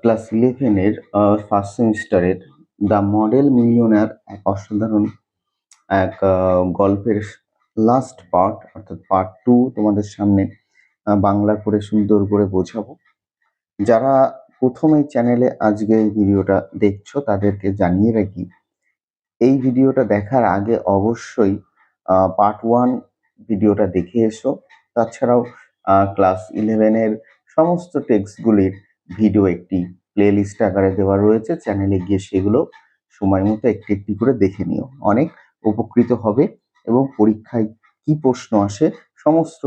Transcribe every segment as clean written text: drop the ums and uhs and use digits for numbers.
Class 11-এর first সেমিস্টারের the model millionaire এক অসাধারণ এক গল্পের লাস্ট পার্ট অর্থাৎ পার্ট 2 তোমাদের সামনে বাংলা করে সুন্দর করে বোঝাবো। যারা প্রথম এই চ্যানেলে আজকে এই ভিডিওটা দেখছো তাদেরকে জানিয়ে রাখি, এই ভিডিওটা দেখার আগে অবশ্যই পার্ট 1 ভিডিওটা দেখে এসো। তাছাড়াও ক্লাস 11-এর সমস্ত টেক্সটগুলির ভিডিও একটি প্লেলিস্ট আকারে দেওয়া রয়েছে, চ্যানেলে গিয়ে সেগুলো সময় মতো একটি একটি করে দেখে নিও, অনেক উপকৃত হবে। এবং পরীক্ষায় কি প্রশ্ন আসে সমস্ত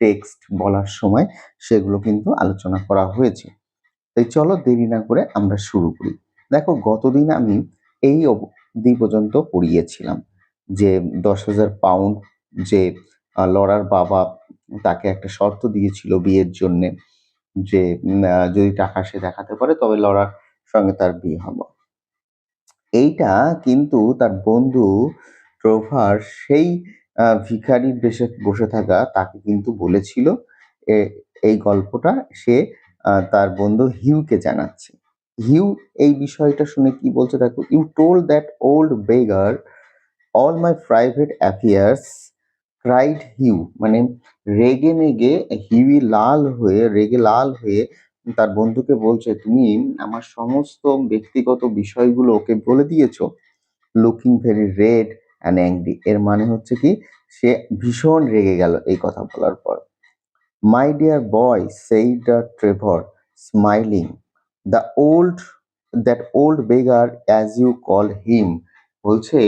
টেক্সট বলার সময় সেগুলো কিন্তু আলোচনা করা হয়েছে। তাই চলো দেরি না করে আমরা শুরু করি। দেখো, গতদিন আমি এই অবধি পর্যন্ত পড়িয়েছিলাম যে 10,000 পাউন্ড যে লরার বাবা তাকে একটা শর্ত দিয়েছিল বিয়ের জন্যে, যে যদি টাকা সে দেখাতে পারে তবে লরার সঙ্গে তার বিয়ে হবে। এইটা কিন্তু তার বন্ধু ট্রোভার সেই ভিখারির বেশে বসে থাকা তাকে কিন্তু বলেছিল। এই গল্পটা সে তার বন্ধু হিউকে জানাচ্ছে। হিউ এই বিষয়টা শুনে কি বলছে দেখো, you told that old beggar all my private affairs, cried Hugh. মানে রেগে লাল হয়ে তার বন্ধুকে বলছে, তুমি আমার সমস্ত ব্যক্তিগত বিষয়গুলো ওকে বলে দিয়েছো। Looking very red and angry, এর মানে হচ্ছে কি সে ভীষণ রেগে গেল এই কথা বলার পর। My dear boy, said Trevor smiling, the that old beggar as you call him. বলছে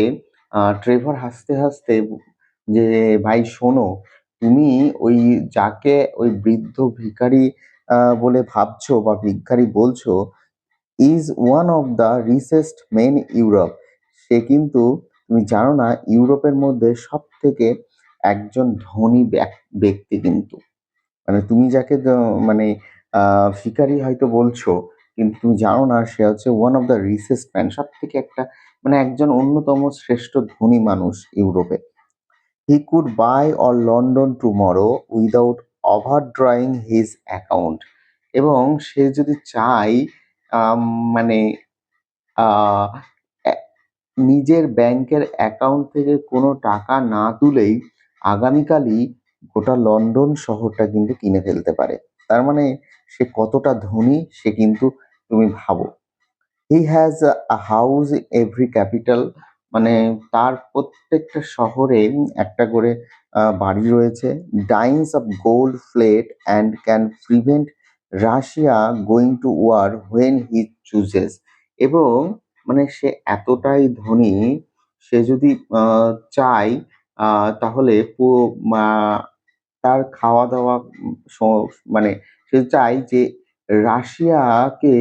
ট্রেভর হাসতে হাসতে যে, ভাই শোনো, তুমি যাকে ওই বৃদ্ধ ভিখারি বলে ভাবছো বা ভিখারি বলছো, is one of the richest men Europe. সে কিন্তু, তুমি জানো না, ইউরোপের মধ্যে সব থেকে একজন ধনী ব্যক্তি কিন্তু। মানে তুমি যাকে মানে ভিখারি হয়তো বলছো, কিন্তু তুমি জানো না সে হচ্ছে one of the richest man, সব থেকে একটা মানে একজন অন্যতম শ্রেষ্ঠ ধনী মানুষ ইউরোপে। He could buy all London tomorrow without overdrawing his account. এবং সে যদি চায় মানে আহ, নিজের ব্যাংকের অ্যাকাউন্ট থেকে কোনো টাকা না তুলেই আগামীকালই গোটা লন্ডন শহরটা কিন্তু কিনে ফেলতে পারে। তার মানে সে কতটা ধনী সে কিন্তু তুমি ভাবো। He has a house every capital, মানে তার প্রত্যেকটা শহরে একটা করে বাড়ি রয়েছে। Dines of gold plate and can prevent Russia going to war when he chooses. এবং মানে সে এতটাই ধনী, সে যদি চায় তাহলে তার খাওয়া দাওয়া মানে সে চায় যে রাশিয়াকে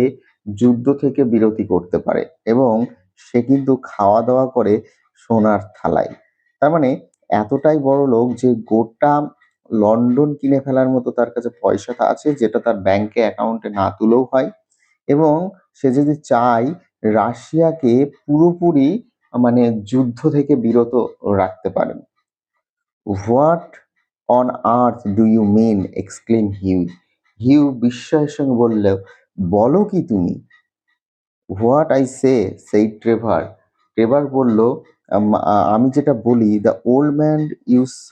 যুদ্ধ থেকে বিরতি করতে পারে, এবং সে কিন্তু খাওয়া দাওয়া করে সোনার থালায়। তার মানে এতটাই বড় লোক যে গোটা লন্ডন কিনে ফেলার মতো তার কাছে পয়সাটা আছে, যেটা তার ব্যাংকে অ্যাকাউন্টে না তুলেও হয়। এবং সে যদি চায় রাশিয়াকে পুরোপুরি মানে যুদ্ধ থেকে বিরত রাখতে পারেন। What on earth do you mean, exclaim Hugh. Hugh বিস্ময়ের সঙ্গে বলল, বলো কি তুমি? What I say Trevor. Trevor বলল, আমি যেটা বলি, the old man you saw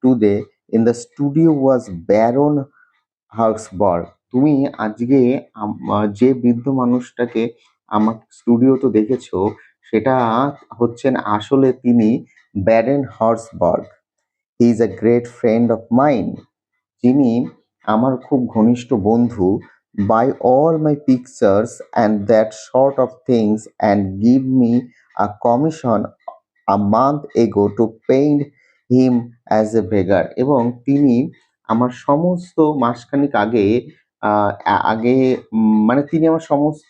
today in the studio was Baron Hausberg. তুমি আজকে যে বৃদ্ধ মানুষটাকে আমার স্টুডিওতে দেখেছো, সেটা হচ্ছেন আসলে তিনি Baron Hausberg. He is a great friend of mine, যিনি আমার খুব ঘনিষ্ঠ বন্ধু। Buy all my pictures and that sort of things and give me a commission a month ago to paint him as a beggar. এবং তিনি আমার সমস্ত মাসখানেক আগে মানে তিনি আমার সমস্ত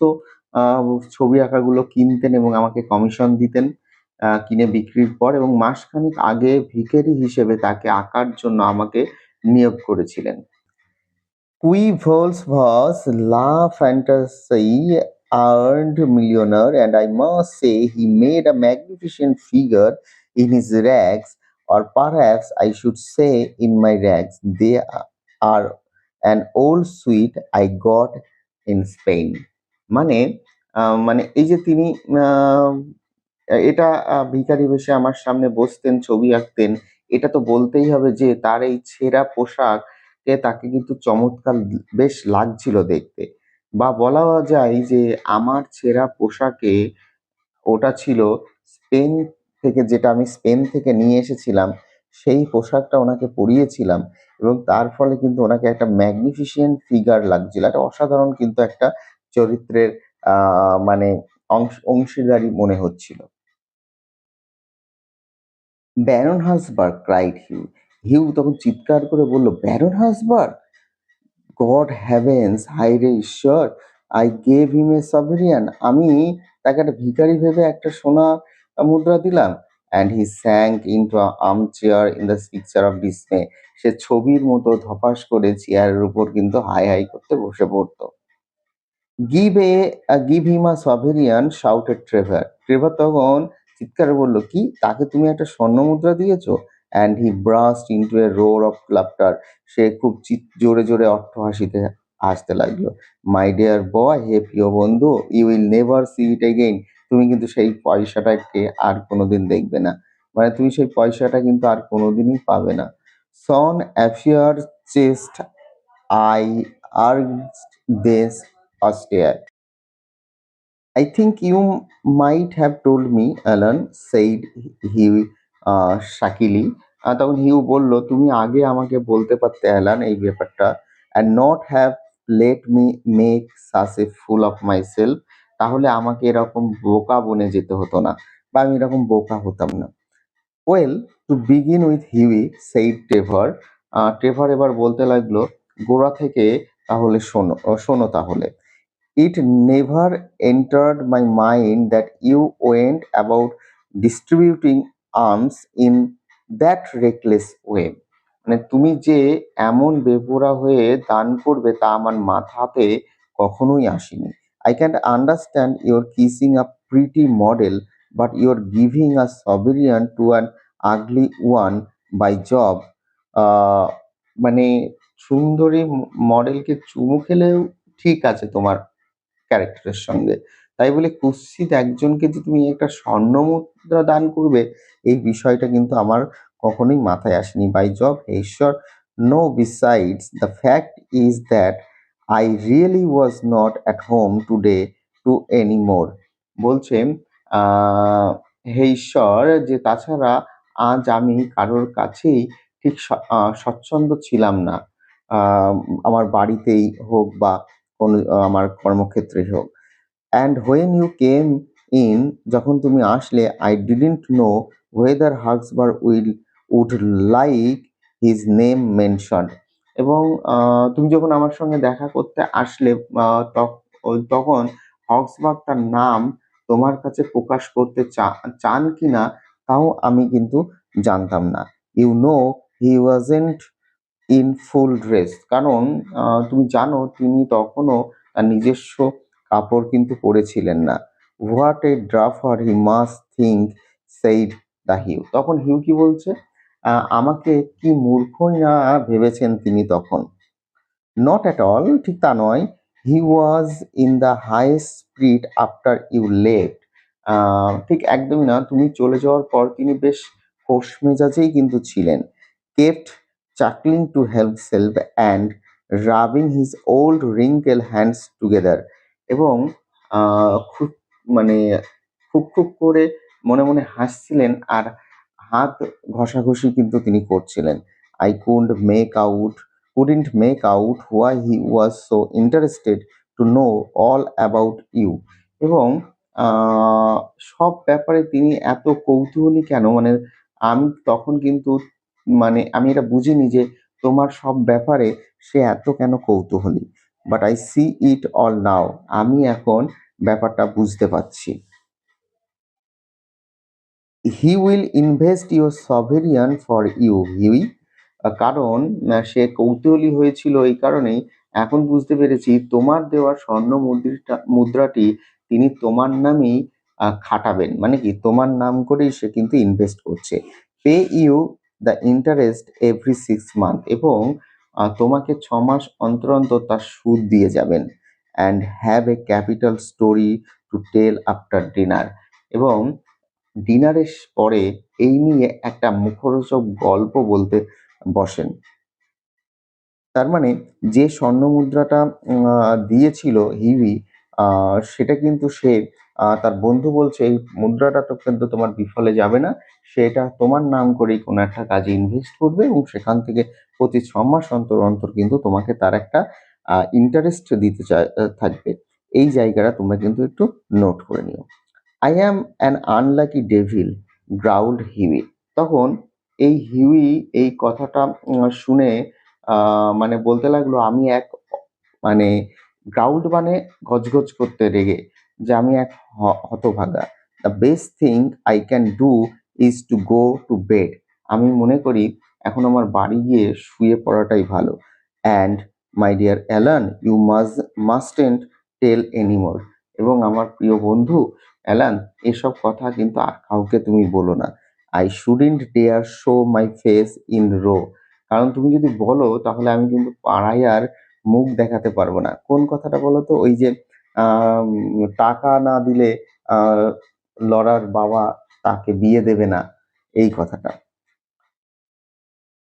ছবি আঁকাগুলো কিনতেন এবং আমাকে কমিশন দিতেন কিনে বিক্রির পর, এবং মাসখানেক আগে ভিখারি হিসেবে তাকে আঁকার জন্য আমাকে নিয়োগ করেছিলেন। Qui vols was la fantasy earned millionaire, and I must say he made a magnificent figure in his rags, or perhaps I should say in my rags. They are an old suit I got in Spain. মানে মানে এই যে তিনি আ এটা ভিখারি বেশে আমার সামনে বসতেন, ছবি আঁকতেন। এটা তো বলতেই হবে যে তার এই ছেঁড়া পোশাকে তাকে কিন্তু চমৎকার বেশ লাগছিল দেখতে। বা বলাও যায় যে আমার ছেঁড়া পোশাকে ওটা ছিল স্পেন থেকে, যেটা আমি স্পেন থেকে নিয়ে এসেছিলাম, সেই পোশাকটা ওনাকে পরিয়েছিলাম এবং তার ফলে কিন্তু ওনাকে একটা ম্যাগনিফিসেন্ট ফিগার লাগছিল। একটা অসাধারণ কিন্তু একটা চরিত্রের আ মানে অংশীদারি মনে হচ্ছিল। Baron Hausberg, cried Hugh. Hugh তখন চিৎকার করে বলল, "ব্যারন হাসবার্গ! God heavens! হায় রে ঈশ্বর! I gave him a sovereign." আমি তাকে একটা ভিখারি ভেবে একটা সোনা মুদ্রা দিলাম। And he sank into a armchair in the picture of dismay. সে ছবির মতো ধপাস করে চেয়ারের উপর কিন্তু হাই, হাই করতে বসে পড়ত। Give him a sovereign, shouted Trevor. Trevor তখন চিৎকার বলল, "কি? তাকে তুমি একটা স্বর্ণমুদ্রা দিয়েছ?" And he burst into a roar of laughter. সে খুব জোরে, জোরে অট্টহাসিতে হাসতে লাগলো। "My dear boy, হে প্রিয় বন্ধু, you will never see it again." তুমি কিন্তু সেই পয়সাটাকে আর কোনোদিন দেখবে না। মানে তুমি সেই পয়সাটা কিন্তু আর কোনোদিনই পাবে না। Son appeared chest I urged this austere. "I think you might have told me, Alan," said he শাকিলি। তখন হিউ বলল, "তুমি আগে আমাকে বলতে পারতে অ্যালান এই ব্যাপারটা, and not have let me make such a fool of myself." তাহলে আমাকে এরকম বোকা বনে যেতে হতো না বা আমি এরকম বোকা হতাম না। "Well, to begin with, Huey," said Trevor. Trevor এবার বলতে লাগলো, "গোড়া থেকে তাহলে শোনো তাহলে। It never entered my mind that you went about distributing arms in that reckless way." মানে তুমি যে এমন বেপরোয়া হয়ে দান করবে তা আমার মাথাতে কখনোই আসেনি। I can understand you're kissing a pretty model, but you're giving a sovereign to an ugly one, by Job! আহ মানে সুন্দরী মডেলকে চুমু খেলেও ঠিক আছে তোমার ক্যারেক্টারের সঙ্গে। তাই বলে কুৎসিত একজনকে যে তুমি একটা স্বর্ণমুদ্রা দান করবে, এই বিষয়টা কিন্তু আমার কখনোই মাথায় আসেনি। By Jove! হে ঈশ্বর! No, besides the fact is that I really was not at home today to any more. বলছে, আ হে ঈশ্বর! যে তাছাড়া আজ আমি কারোর কাছেই ঠিক স্বচ্ছন্দ ছিলাম না। আ আমার বাড়িতেই হোক বা কোনো আমার কর্মক্ষেত্রেই হোক। And when you came in, যখন তুমি আসলে, I didn't know whether Huxley would like his name mentioned. এবং তুমি যখন আমার সঙ্গে দেখা করতে আসলে, আ তখ তখন হক্সবার্গ তার নাম তোমার কাছে প্রকাশ করতে চান কিনা তাও আমি কিন্তু জানতাম না। You know he wasn't in full dress. কারণ তুমি জানো তিনি তখনও তার নিজস্ব কাপড় কিন্তু পরেছিলেন না। "What a duffer he must think," said the Hugh. তখন হিউ কি বলছে? আমাকে কি মূর্খই না ভেবেছেন তিনি তখন। "Not at all," ঠিক তা নয়। "He was in the highest spirit after you left." ঠিক একদমই না। তুমি চলে যাওয়ার পর তিনি বেশ খোশ মেজাজেই কিন্তু ছিলেন। "Kept chuckling to himself and rubbing his old wrinkled hands together." এবং আ খুব মানে খুব, খুব করে মনে, মনে হাসছিলেন আর হাত ঘষাঘষি কিন্তু তিনি করছিলেন। "I couldn't make out why he was so interested to know all about you." এবং আ সব ব্যাপারে তিনি এত কৌতূহলী কেন? মানে আমি তখন কিন্তু মানে আমি এটা বুঝিনি যে তোমার সব ব্যাপারে সে এত কেন কৌতূহলী। But I see it all now. আমি এখন ব্যাপারটা বুঝতে পারছি। "He will invest your sovereign for you, Hughie." কারণ সে কৌতূহলী হয়েছিল এই কারণেই, এখন বুঝতে পেরেছি তোমার দেওয়া স্বর্ণ মুদ্রাটি তিনি তোমার নামেই খাটাবেন। মানে কি তোমার নাম করেই সে কিন্তু ইনভেস্ট করছে। Pay you the interest every 6 month, এবং তোমাকে ৬ মাস অন্তর, অন্তর তার সুদ দিয়ে যাবেন। and have a capital story to tell after dinner. এবং ডিনারের পরে এই নিয়ে একটা মুখরোচক গল্প বলতে বসেন। তার মানে যে স্বর্ণ মুদ্রাটা দিয়েছিল হিউই, সেটা কিন্তু সে তার বন্ধু বলছে, "এই মুদ্রাটা তো কিন্তু তোমার বিফলে যাবে না। সেটা তোমার নাম করেই কোনো একটা কাজে ইনভেস্ট করবে এবং সেখান থেকে প্রতি ৬ মাস অন্তর, অন্তর কিন্তু তোমাকে তার একটা ইন্টারেস্ট দিতে থাকবে। এই জায়গাটা তোমরা কিন্তু একটু নোট করে নিও।" "I am an unlucky devil," growled Huey। তখন এই হিউই এই কথাটা শুনে মানে বলতে লাগলো, "আমি এক" মানে গ্রাউলড মানে গজগজ করতে রেগে, যে আমি এক হতভাগা। "The best thing I can do is to go to bed." আমি মনে করি এখন আমার বাড়ি গিয়ে শুয়ে পড়াটাই ভালো। "And my dear Alan, you mustn't tell anymore." এবং আমার প্রিয় বন্ধু অ্যালান, এসব কথা কিন্তু আর কাউকে তুমি বলো না। "I shouldn't dare show my face in Row." কারণ তুমি যদি বলো তাহলে আমি কিন্তু পাড়ায় আর মুখ দেখাতে পারবো না। কোন কথাটা বলো তো? ওই যে আম টাকা না দিলে আ লরার বাবা তাকে বিয়ে দেবে না, এই কথাটা।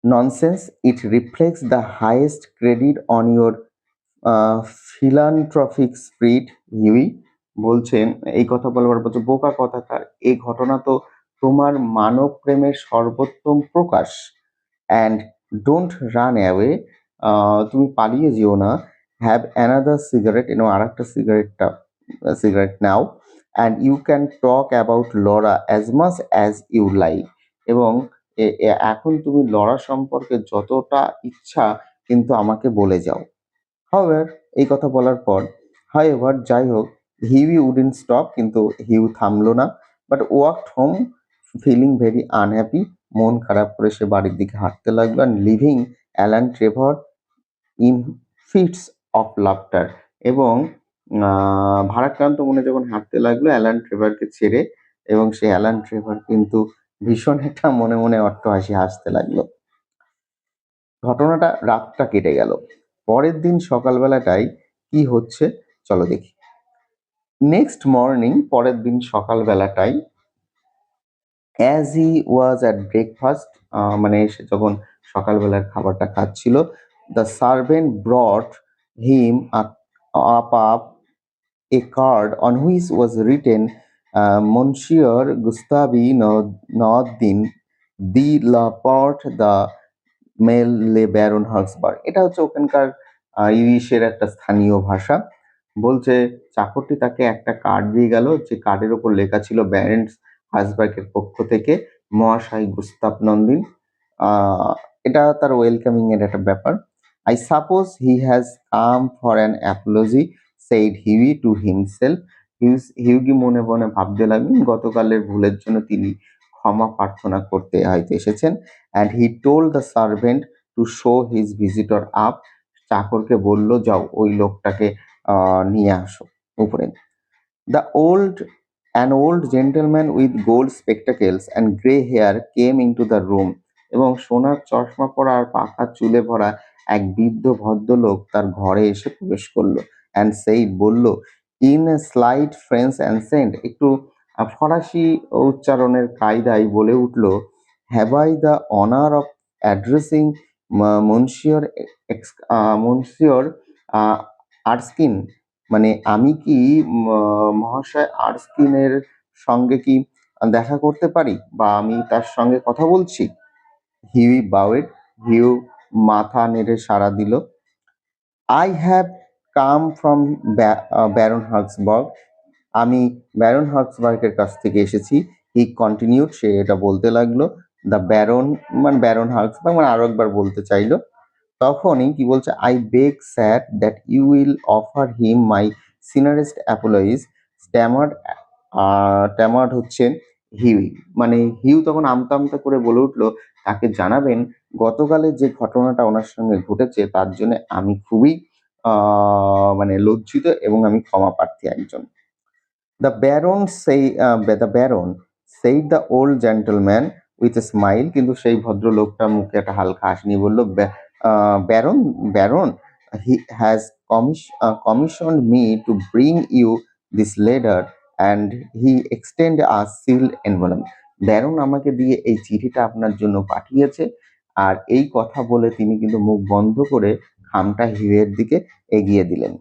"Nonsense, it reflects the highest credit on your a philanthropic spirit, Huey." বলছেন, এই কথা বলবার বলছে, "বোকা কথাকার, এই ঘটনা তো তোমার মানব প্রেমের সর্বোত্তম প্রকাশ। And don't run away." তুমি পালিয়ে যেও না। "Have another cigarette." এবং আরেকটা সিগারেট নাও। "And you can talk about Laura as much as you like." এবং এখন তুমি লরা সম্পর্কে যতটা ইচ্ছা কিন্তু আমাকে বলে যাও। হাউএভার, এই কথা বলার পর, হাউএভার যাই হোক, হিউই উডন্ট স্টপ, কিন্তু হিউ থামলো না, but walked home feeling very unhappy. মন খারাপ করে সে বাড়ির দিকে হাঁটতে লাগলো, and leaving Alan Trevor in fits of laughter. এবং ভারাক্রান্ত মনে যখন হাঁটতে লাগলো অ্যালান ট্রেভারকে ছেড়ে, এবং সে অ্যালান ট্রেভার কিন্তু ভীষণ একটা মনে মনে অট্টহাসি হাসতে লাগলো। রাতটা কেটে গেল। পরের দিন সকালবেলাটায় কি হচ্ছে চলো দেখি। নেক্সট মর্নিং, পরের দিন সকালবেলাটায়, as he was at breakfast, মানে সে যখন সকালবেলার খাবারটা খাচ্ছিল, the servant brought him up a card on which was written, Monsieur Gustavi Nordin de la Porte, the মেল লে ব্যারন হাক্সবার্গ। এটা হচ্ছে ওখানকার ইরিশের একটা স্থানীয় ভাষা। বলছে চাকরটি তাকে একটা কার্ড দিয়ে গেল, যে কার্ডের ওপর লেখা ছিল ব্যারেন্স হাসবার্গের পক্ষ থেকে, মহাশয় গুস্তাভ নন্দিন। এটা তার ওয়েলকামিং এর একটা ব্যাপার। "I suppose he has come for an apology," said Hughie to himself. Hughie মনে মনে ভাবতে লাগলেন গতকালের ভুলের জন্য তিনি ক্ষমা প্রার্থনা করতে হয়তো এসেছেন। And he told the servant to show his visitor up. চাকরকে বলল, যাও ওই লোকটাকে নিয়ে আসো উপরে। The an old gentleman with gold spectacles and grey hair came into the room। এবং সোনার চশমা পরা আর পাকা চুলে ভরা এক বৃদ্ধ ভদ্রলোক তার ঘরে এসে প্রবেশ করলো। অ্যান্ড সেইড, বলল, in a slight French accent, একটু ফরাসি উচ্চারণের কায়দায় বলে উঠল, have I the honour of addressing monsieur monsieur Erskine. মানে আমি কি মহাশয় আর্সকিনের সঙ্গে কি দেখা করতে পারি, বা আমি তার সঙ্গে কথা বলছি? হিউই বাউয়েড। হিউ মাথা নেড়ে সাড়া দিল। "I have come from Baron Hausberg." আমি ব্যারন হাক্সবার্গের কাছ থেকে এসেছি। হি কন্টিনিউড, সে এটা বলতে লাগলো। দ্য ব্যারন, মানে ব্যারন হাক্সবার্গ, মানে আরো একবার বলতে চাইলো। তখনই কি বলছে, "I beg sir that you will offer him my sincerest apologies." Stammered হচ্ছে হিউই। মানে হিউ তখন আমতা আমতা করে বলে উঠলো, তাকে জানাবেন গতকালের যে ঘটনাটা ওনার সঙ্গে ঘটেছে তার জন্য আমি খুবই মানে লজ্জিত এবং আমি ক্ষমা প্রার্থী একজন। The Baron said the old gentleman with a smile. কিন্তু সেই ভদ্রলোকটার মুখে একটা হালকা হাসি নিয়ে বলল, Baron, Baron, he has commissioned me to bring you this letter and he extend a sealed envelope. Baron আমাকে দিয়ে এই চিঠিটা আপনার জন্য পাঠিয়েছে। আর এই কথা বলে তিনি কিন্তু মুখ বন্ধ করে খামটা হিউয়ের দিকে এগিয়ে দিলেন।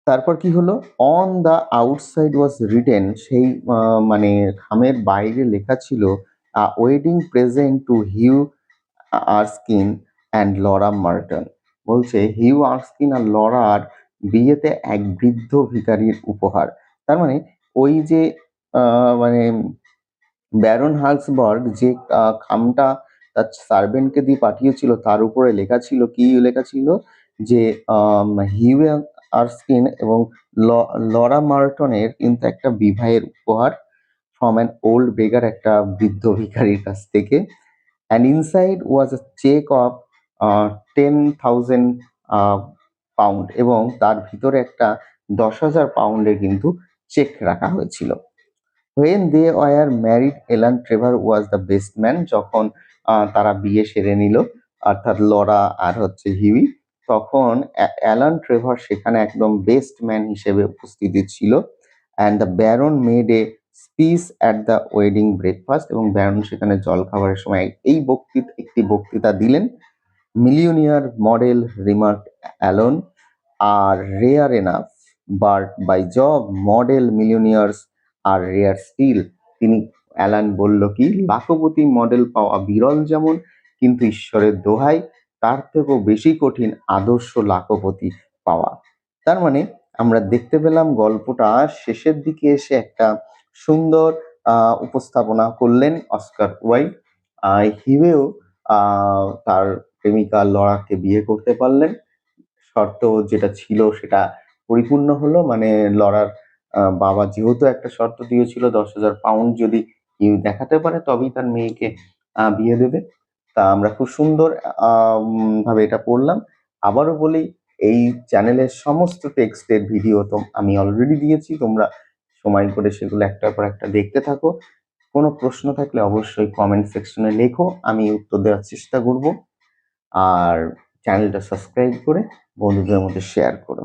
তারপর কি হলো? On the outside was written, সেই মানে খামের বাইরে লেখা ছিল wedding present to Hugh Erskine and Laura Merton. বলছে হিউ আর্স্কিন আর লরার বিয়েতে এক বৃদ্ধ ভিখারির উপহার। তার মানে ওই যে মানে ব্যারন হালসবার্গ যে খামটা তার সার্ভেন্টকে দিয়ে পাঠিয়েছিল তার উপরে লেখা ছিল, কি লেখা ছিল? যে হিউ আর্স্কিন এবং লরা মার্টনের কিন্তু একটা বিবাহের উপহার ফ্রম অ্যান ওল্ড বেগার, একটা বৃদ্ধ ভিখারির কাছ থেকে। And inside was a check of 10,000 pound, এবং তার ভিতরে একটা 10,000 পাউন্ডের কিন্তু চেক রাখা হয়েছিল। When they were married, Alan Trevor was the best man. যখন তারা বিয়ে সেরে নিল, অর্থাৎ লরা আর হচ্ছে হিউই, তখন অ্যালান ট্রেভার সেখানে একদম বেস্ট ম্যান হিসেবে উপস্থিত ছিল। And the baron made a speech at the wedding breakfast, এবং ব্যারন সেখানে জলখাবারের সময় একটি বক্তৃতা দিলেন। Millionaire model remark Alan are rare enough, but by Jove model millionaires are rare still. তিনি অ্যালান বলল কি, লাখপতি মডেল পাওয়া বিরল যেমন, কিন্তু ঈশ্বরের দোহাই তার থেকেও বেশি কঠিন আদর্শ লাখপতি পাওয়া। তার মানে আমরা দেখতে পেলাম গল্পটা শেষের দিকে এসে একটা সুন্দর উপস্থাপনা করলেন অস্কার ওয়াইল্ড। হিউও তার প্রেমিকা লরাকে বিয়ে করতে পারলেন। শর্ত যেটা ছিল সেটা পরিপূর্ণ হলো, মানে লরার বাবা যেহেতু একটা শর্ত দিয়েছিল 10,000 পাউন্ড যদি হিউ দেখাতে পারে তবেই তার মেয়েকে বিয়ে দেবে। তা আমরা খুব সুন্দর ভাবে এটা পড়লাম। আবারও বলি, এই চ্যানেলের সমস্ত টেক্সটের ভিডিও তো আমি অলরেডি দিয়েছি, তোমরা সময় করে সেগুলো একটার পর একটা দেখতে থাকো। কোনো প্রশ্ন থাকলে অবশ্যই কমেন্ট সেকশনে লেখো, আমি উত্তর দেওয়ার চেষ্টা করব। আর চ্যানেলটা সাবস্ক্রাইব করে বন্ধুদের মধ্যে শেয়ার করো।